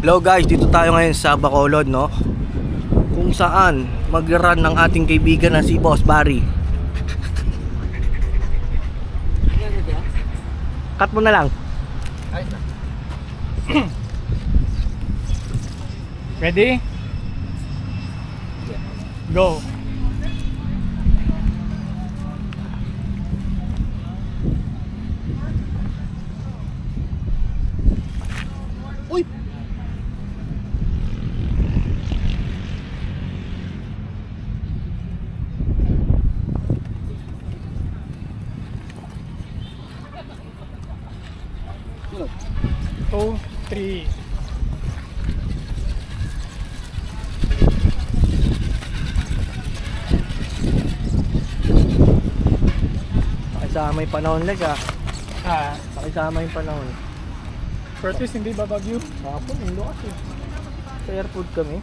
Hello guys, dito tayo ngayon sa Bacolod, no? Kung saan mag-run ng ating kaibigan na si Boss Barry. Cut mo na lang. Ready? Go. Uy! Two, three. Pakisama yung panahon leg ah. Ah, Pakisama yung panahon. pero at least hindi babagyo. Kapon, hindi kasi. Sa airport kami.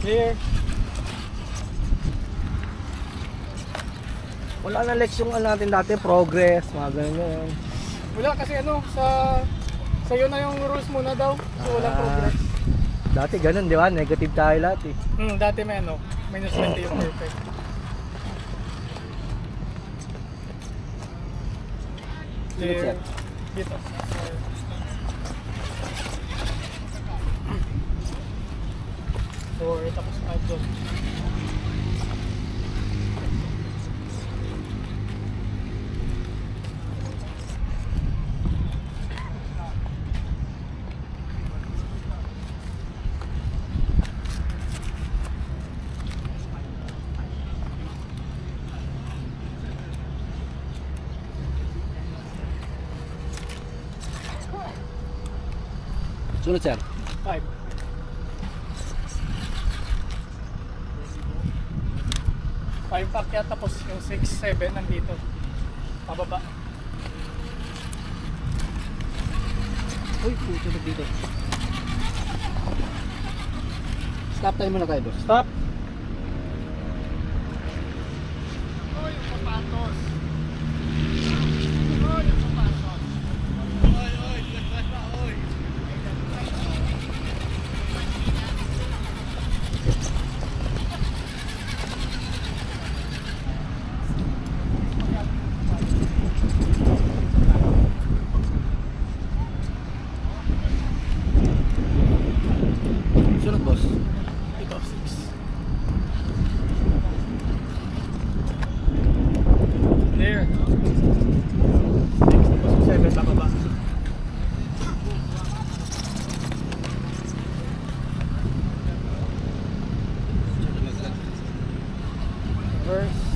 Clear. Wala na leksyon natin dati, progress, mga ganyan. Wala kasi sa'yo na yung rules muna daw. So walang progress. Dati ganun, di ba? Negative tayo lahat eh. Dati may minus 20 yung perfect. Clear. Dito. Or tapos add doon. Sunod sir. 5. 5 pakyat tapos yung 6, 7 nandito. Pababa. Uy, sunod dito. Stop tayo muna kayo, boss. Stop. Sunod, boss. Ito 6. There. 6 tapos 7 bababa. Reverse.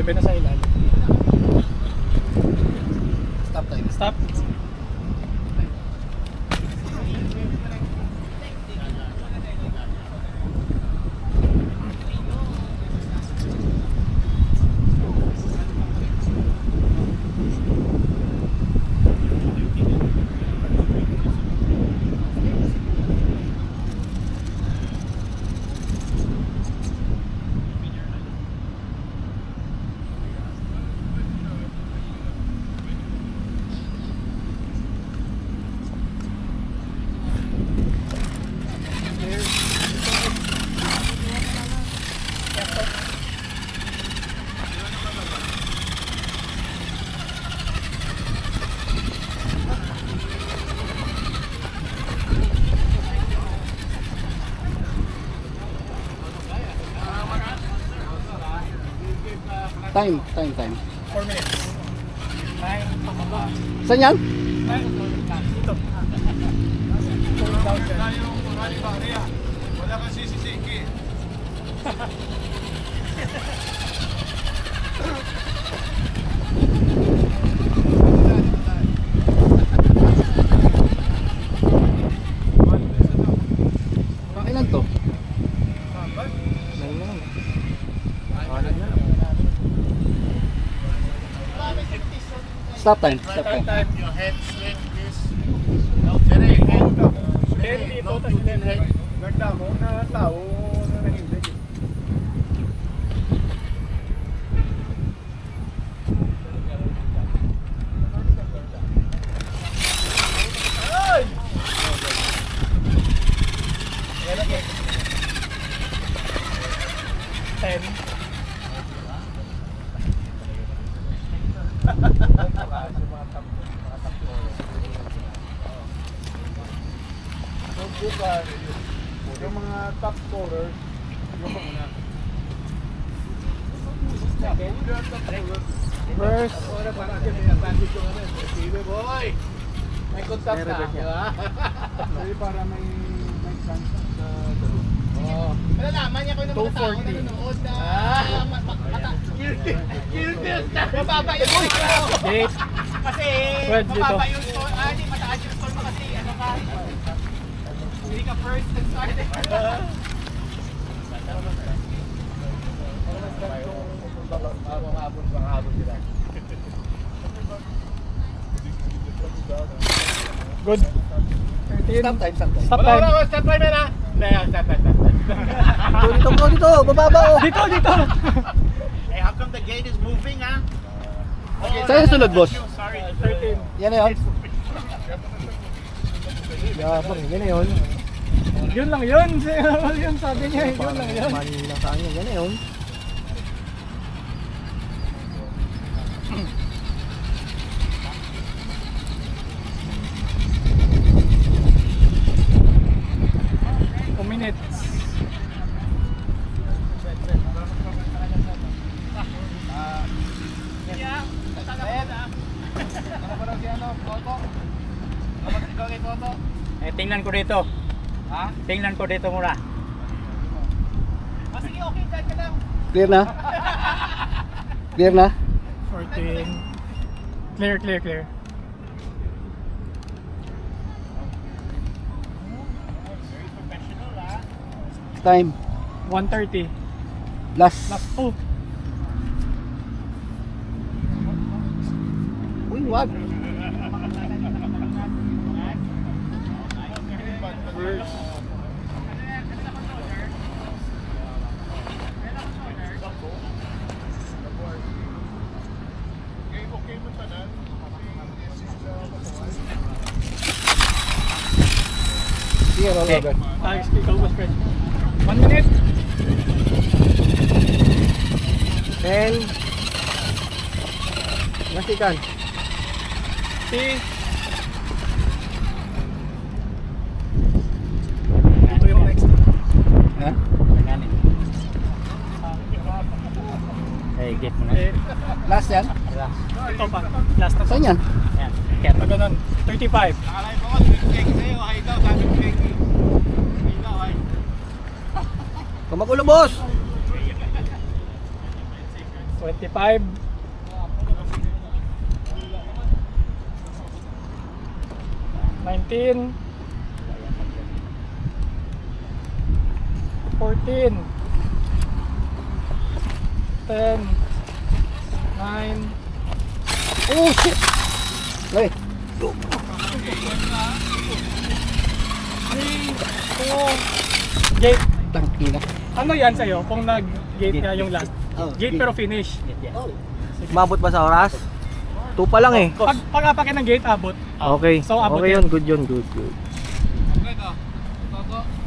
Na sa ilalim. Stop tayo. Stop. Time. 4 minutes. 9 pababa. Saan yan? 9 Wala kang sisisiki. Kailan to? Stop time. Stop time. Your head straight, please. No, direct head. Hindi, No, ito, to the head. Ganda mo na tao na nahindig. Ten. Yung mga top scorer, yung muna. First. Boy! May contact na, di ba? Kasi para may chance sa Malalaman niya kung ano mga tao na nanonood na mababa yung score mo. Eight. Kasi Twelve dito. mababa yung score. Hindi, mataas yung score mo kasi ano ka. Hindi ka first and started. Good. 13. Stop time. Stop time. Stop time. Stop time na. Stop. Dito, bababa oh. Dito, dito. Hey, how come the gate is moving, ha? Saan yung sunod, boss? Sorry. 13. Yan na yun. Yabang, yan na yun. Yun lang yun. Yun sabi niya. Yun lang yun. Mali lang sa kanya, yan na yun. Minutes. Tingnan ko dito. Ha? Tingnan ko dito muna. Sige, okay, dyan ka lang. Clear na? Clear na? 14. Clear. Time. 1:30. Last. Last 2. Uy, wag. Sige, roll over. Ikaw was friend. 1 minute. 10. Masikan. T. Ito yung next. Ha? Hey, get mo na. Last yan? Ito pa. Last na. Saan yan? Yan. Get. Pag ganun. 35. Nakalay po ko, check sa'yo. Ay daw, sabi ko check. Ay daw, ay. Kumakulo, boss! 25. 19. 14. 10. 9. Oh, shit! Hey, 3, 2, gate. tangkina. Ano yan sa'yo kung nag-gate nga yung last? Oh, Gate pero finish. Get yan. Umabot ba sa oras? 2 pa lang eh. Pag apake ng gate, abot. Okay. So, abot Okay yan. yun. Good yun. Good.